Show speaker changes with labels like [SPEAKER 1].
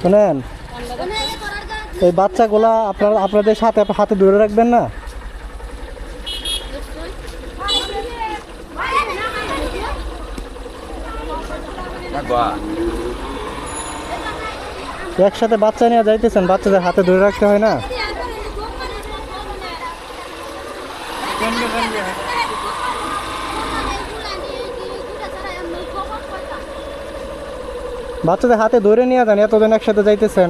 [SPEAKER 1] শুনেন, এই বাচ্চাগুলা আপনাদের সাথে হাতে ধরে রাখবেন না। একসাথে বাচ্চা নিয়ে যাইতেছেন, বাচ্চাদের হাতে ধরে রাখতে হয় না? বাচ্চাদের হাতে ধরে নিয়ে যান, এতদিন একসাথে যাইতেছেন।